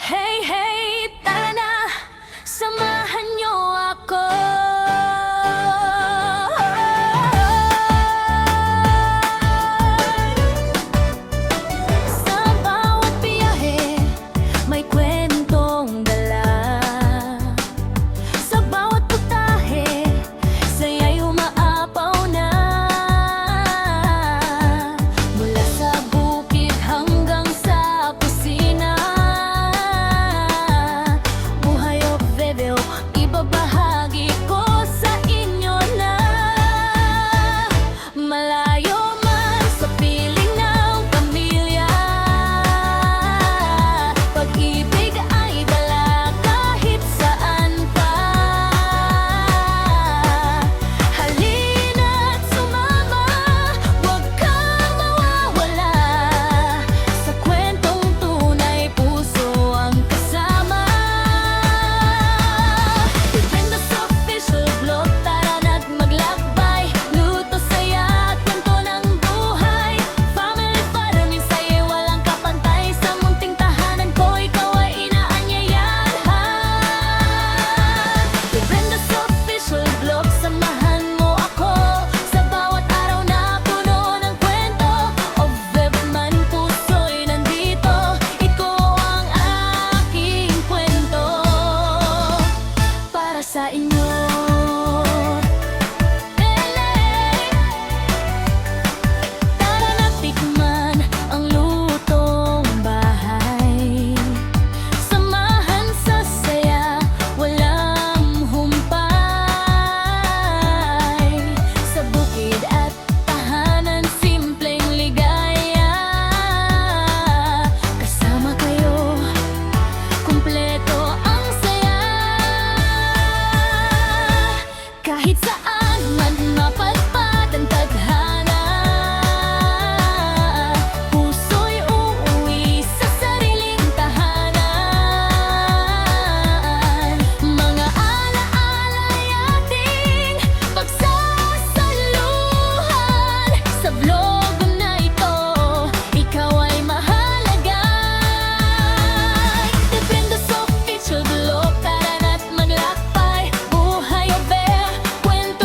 Hey, hey, tara na, samahan niyo ako. Sa bawat biyahe, may kwentong dala. Sa bawat putahe, saya'y umaapaw na. Mula sa bukid hanggang sa kusina, buhay o bebeo, ibabahagi ko sa inyo na. Malayo man sa piling ng pamilya, pag-ibig ay dala kahit saan pa. Halina't sumama, huwag kang mawawala. Sa kwentong tunay, puso ang kasama. Defender's Official Blog, tara na't maglakbay. Luto, saya at kwento ng buhay. Family farming sa'yo'y walang kapantay. Sa munting tahanan ko, ikaw ay inaanyayahan. Defender's Official Blog, samahan mo ako sa bawat araw na puno ng kwento. O web man, puso'y nandito. Ito ang aking kwento para sa inyo. Tara na tikman ang lutong bahay. Samahan sa saya, walang humpay. Sa bukid at tahanan, simpleng ligaya. Kasama kayo, kumpleto ang saya. Kahit saan man mapadpad ang tadhana, puso'y uuwi sa sariling tahanan. Mga alaala'y ating pagsasaluhan. Sa vlog na ito, ikaw ay mahalaga. Defender's Official Blog, tara na't maglakbay. Buhay o bear, kwento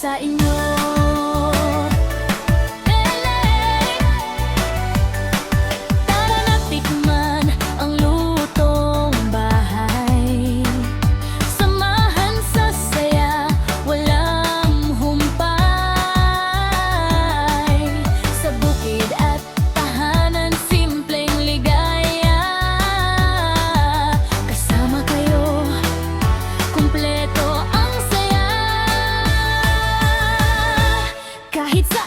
sa inyo. Tara na tikman ang lutong bahay. Samahan sa saya, walang humpay. Sa bukid at tahanan, simpleng ligaya. Kasama kayo, kumpleto ang saya. Kahit sa